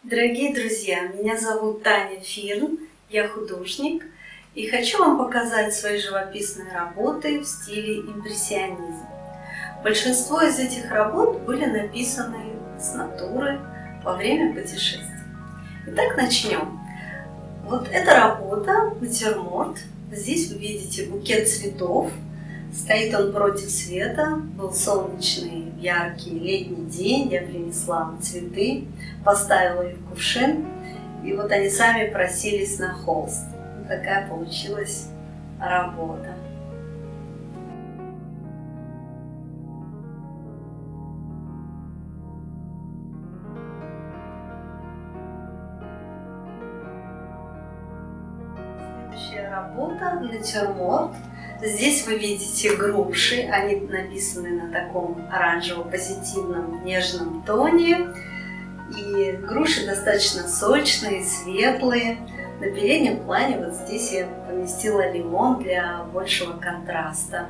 Дорогие друзья, меня зовут Таня Фирн, я художник и хочу вам показать свои живописные работы в стиле импрессионизм. Большинство из этих работ были написаны с натуры во время путешествий. Итак, начнем. Вот эта работа «Натюрморт». Здесь вы видите букет цветов. Стоит он против света. Был солнечный, яркий летний день. Я принесла цветы, поставила их в кувшин. И вот они сами просились на холст. Вот такая получилась работа. Следующая работа «Натюрморт». Здесь вы видите груши, они написаны на таком оранжево-позитивном нежном тоне. И груши достаточно сочные, светлые. На переднем плане вот здесь я поместила лимон для большего контраста.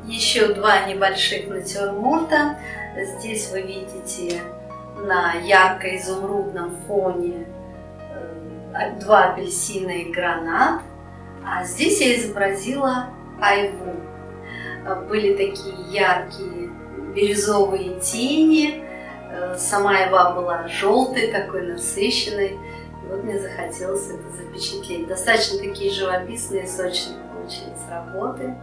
Еще два небольших натюрморта. Здесь вы видите на ярко-изумрудном фоне два апельсина и гранат. А здесь я изобразила айву. Были такие яркие бирюзовые тени. Сама айва была желтой, такой насыщенной. И вот мне захотелось это запечатлеть. Достаточно такие живописные, сочные получились работы.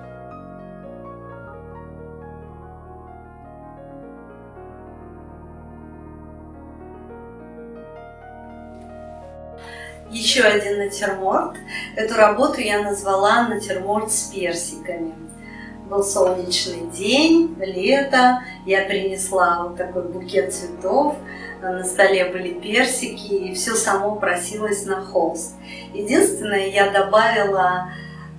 Еще один натюрморт. Эту работу я назвала «Натюрморт с персиками». Был солнечный день, лето. Я принесла вот такой букет цветов. На столе были персики, и все само просилось на холст. Единственное, я добавила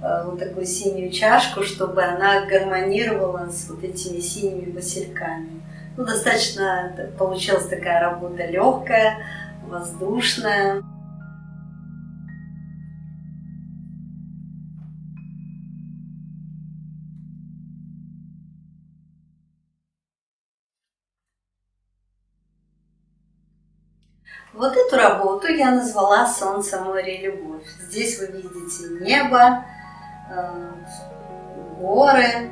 вот такую синюю чашку, чтобы она гармонировала с вот этими синими васильками. Ну, достаточно получилась такая работа легкая, воздушная. Вот эту работу я назвала «Солнце, море, любовь». Здесь вы видите небо, горы,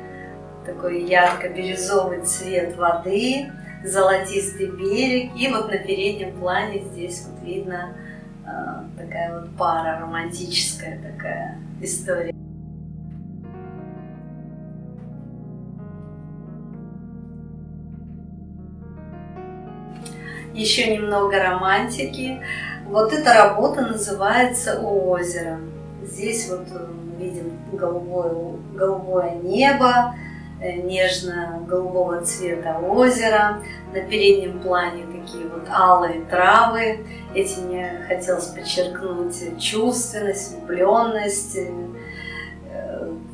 такой ярко-бирюзовый цвет воды, золотистый берег. И вот на переднем плане здесь вот видно такая вот пара, романтическая такая история. Еще немного романтики. Вот эта работа называется «У озера». Здесь вот мы видим голубое небо, нежно-голубого цвета озера. На переднем плане такие вот алые травы. Этим мне хотелось подчеркнуть чувственность, влюбленность,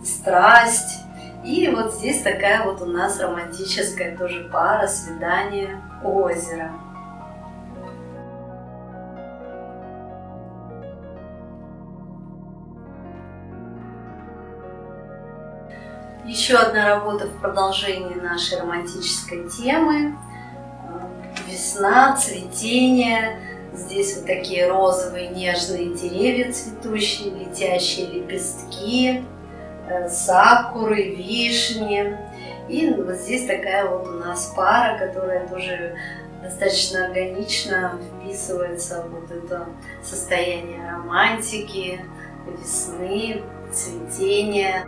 страсть. И вот здесь такая вот у нас романтическая тоже пара, свидание у озера. Еще одна работа в продолжении нашей романтической темы. Весна, цветение. Здесь вот такие розовые нежные деревья цветущие, летящие лепестки, сакуры, вишни. И вот здесь такая вот у нас пара, которая тоже достаточно органично вписывается в вот это состояние романтики, весны, цветения.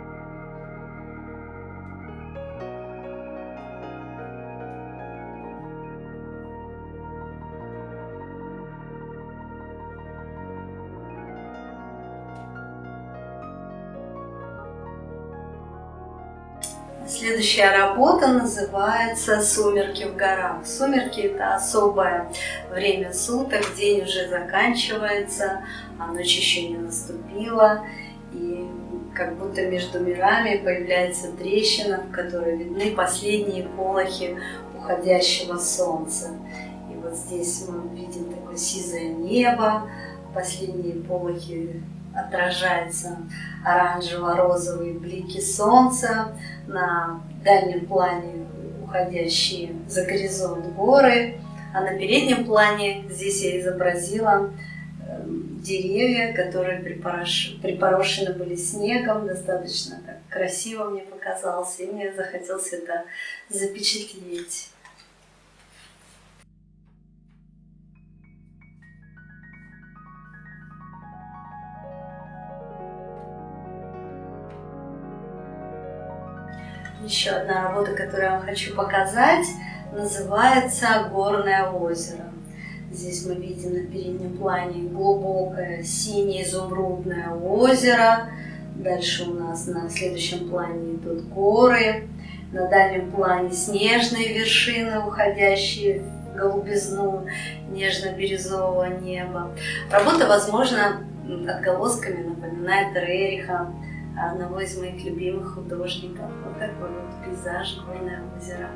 Следующая работа называется «Сумерки в горах». Сумерки – это особое время суток, день уже заканчивается, а ночь еще не наступила, и как будто между мирами появляется трещина, в которой видны последние полохи уходящего солнца. И вот Здесь мы видим такое сизое небо, последние полохи отражаются оранжево-розовые блики солнца, на дальнем плане уходящие за горизонт горы, а на переднем плане здесь я изобразила деревья, которые припорошены были снегом, достаточно так красиво мне показалось, и мне захотелось это запечатлеть. Еще одна работа, которую я вам хочу показать, называется «Горное озеро». Здесь мы видим на переднем плане глубокое синее изумрудное озеро. Дальше у нас на следующем плане идут горы. На дальнем плане снежные вершины, уходящие в голубизну нежно-бирюзового неба. Работа, возможно, отголосками напоминает Рериха, одного из моих любимых художников. Вот такой вот пейзаж, горное озеро.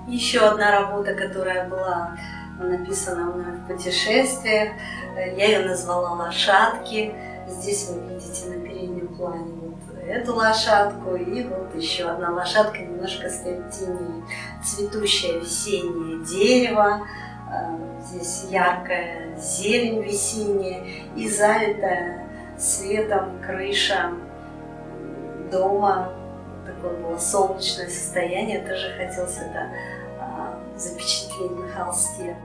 Еще одна работа, которая была написана мной в путешествиях, я ее назвала «Лошадки». Здесь вы видите на переднем плане вот эту лошадку, и вот еще одна лошадка немножко стоит в тени. Цветущее весеннее дерево, здесь яркая зелень весенняя и залитая светом крыша дома. Такое было солнечное состояние, тоже хотелось это запечатлеть на холсте.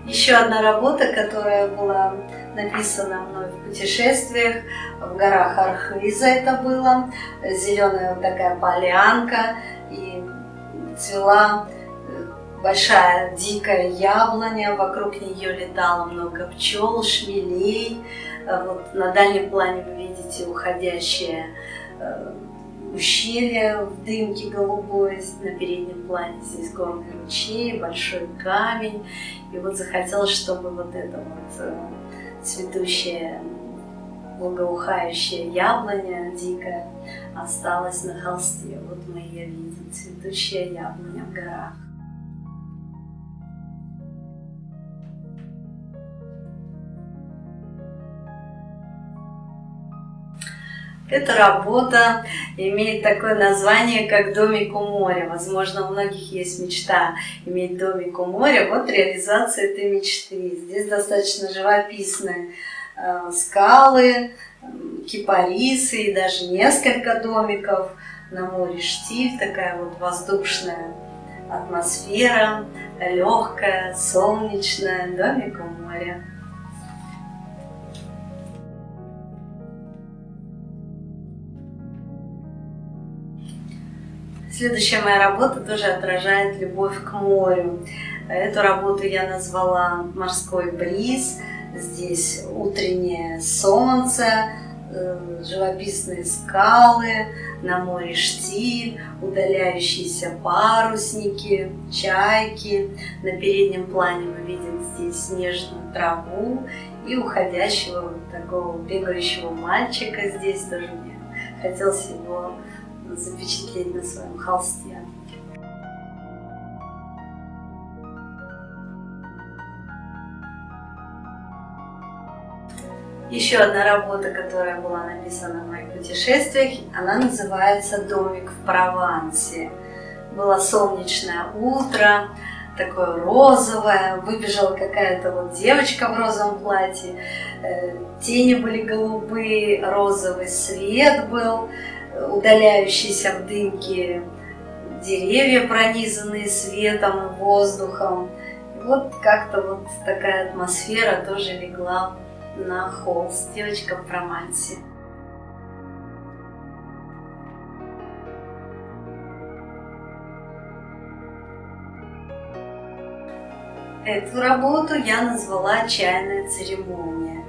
Еще одна работа, которая была написана мной в путешествиях, в горах Архиза это было, зеленая вот такая полянка, и цвела большая дикая яблоня, вокруг нее летало много пчел, шмелей. Вот на дальнем плане вы видите уходящее ущелье в дымке голубой, на переднем плане здесь горный ручей, большой камень. И вот захотелось, чтобы вот эта вот цветущая, благоухающая яблоня дикая осталась на холсте. Вот мы ее видим, цветущая яблоня в горах. Эта работа имеет такое название, как «Домик у моря». Возможно, у многих есть мечта иметь домик у моря. Вот реализация этой мечты. Здесь достаточно живописные скалы, кипарисы и даже несколько домиков. На море штиль, такая вот воздушная атмосфера, легкая, солнечная, домик у моря. Следующая моя работа тоже отражает любовь к морю. Эту работу я назвала «Морской бриз». Здесь утреннее солнце, живописные скалы, на море штиль, удаляющиеся парусники, чайки. На переднем плане мы видим здесь снежную траву и уходящего вот такого бегающего мальчика. Здесь тоже мне хотелось его запечатлеть на своем холсте. Еще одна работа, которая была написана в моих путешествиях, она называется «Домик в Провансе». Было солнечное утро, такое розовое, выбежала какая-то вот девочка в розовом платье, тени были голубые, розовый свет был, удаляющиеся в дымке деревья, пронизанные светом и воздухом. И вот как-то вот такая атмосфера тоже легла на холст. Девочка в Провансе. Эту работу я назвала «Чайная церемония».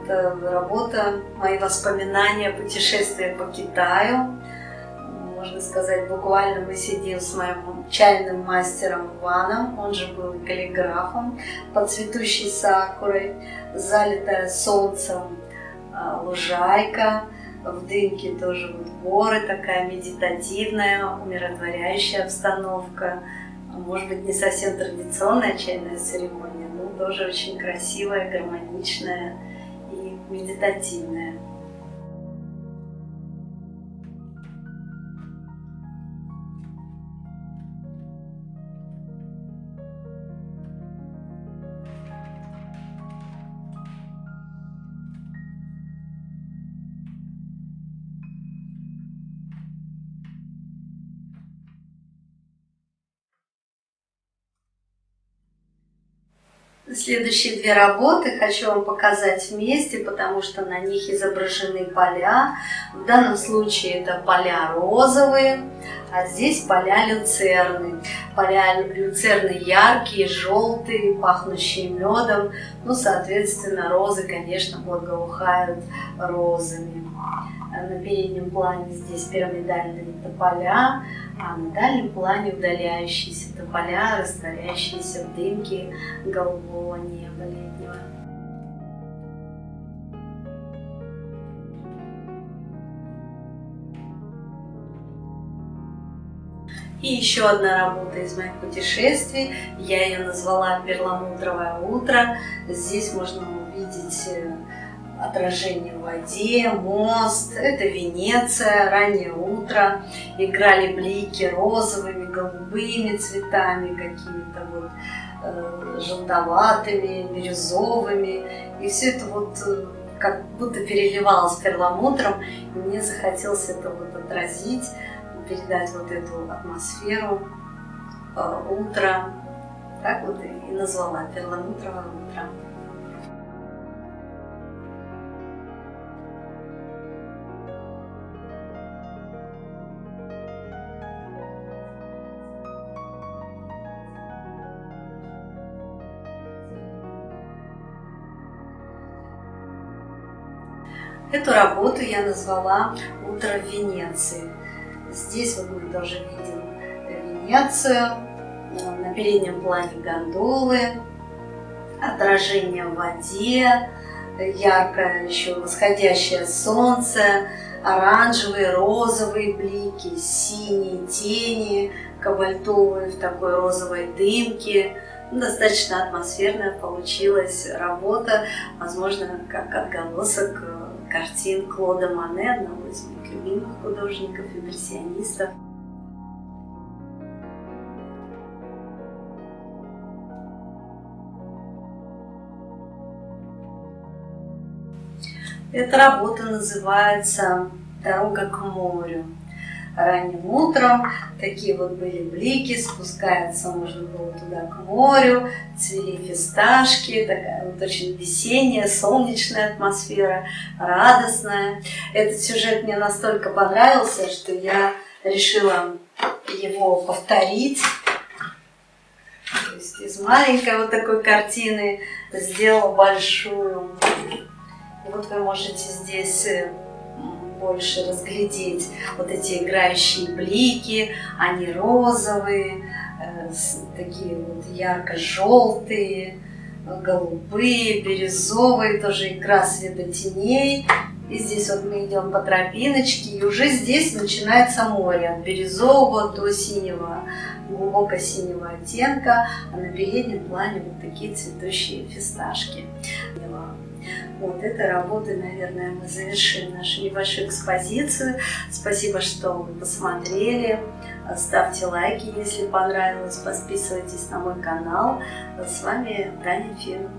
Это работа, мои воспоминания, путешествия по Китаю. Можно сказать, буквально мы сидим с моим чайным мастером Ваном, он же был каллиграфом, под цветущей сакурой, залитая солнцем лужайка, в дымке тоже вот горы, такая медитативная, умиротворяющая обстановка. Может быть, не совсем традиционная чайная церемония, но тоже очень красивая, гармоничная и медитативная. Следующие две работы хочу вам показать вместе, потому что на них изображены поля. В данном случае это поля розовые, а здесь поля люцерны. Поля люцерны яркие, желтые, пахнущие медом. Ну, соответственно, розы, конечно, благоухают розами. На переднем плане здесь пирамидальные тополя, а на дальнем плане удаляющиеся тополя, растворяющиеся в дымке голубого неба летнего. И еще одна работа из моих путешествий. Я ее назвала «Перламутровое утро». Здесь можно увидеть отражение в воде, мост, это Венеция, раннее утро, играли блики розовыми, голубыми цветами, какими-то вот желтоватыми, бирюзовыми, и все это вот как будто переливалось перламутром, и мне захотелось это вот отразить, передать вот эту атмосферу утра, так вот и назвала «Перламутровое утро». Эту работу я назвала «Утро в Венеции». Здесь вот мы тоже видим Венецию, на переднем плане гондолы, отражение в воде, яркое еще восходящее солнце, оранжевые, розовые блики, синие тени, кобальтовые в такой розовой дымке. Достаточно атмосферная получилась работа, возможно, как отголосок картин Клода Моне, одного из моих любимых художников, импрессионистов. Эта работа называется «Дорога к морю». Ранним утром такие вот были блики, спускаться можно было туда к морю, цвели фисташки, такая вот очень весенняя, солнечная атмосфера, радостная. Этот сюжет мне настолько понравился, что я решила его повторить. То есть из маленькой вот такой картины сделала большую. И вот вы можете здесь больше разглядеть вот эти играющие блики, они розовые, такие вот ярко-желтые, голубые, бирюзовые, тоже игра светотеней. И здесь вот мы идем по тропиночке, и уже здесь начинается море, от бирюзового до синего, глубоко синего оттенка, а на переднем плане вот такие цветущие фисташки. Вот этой работой, наверное, мы завершим нашу небольшую экспозицию. Спасибо, что вы посмотрели. Ставьте лайки, если понравилось. Подписывайтесь на мой канал. С вами Таня Фирн.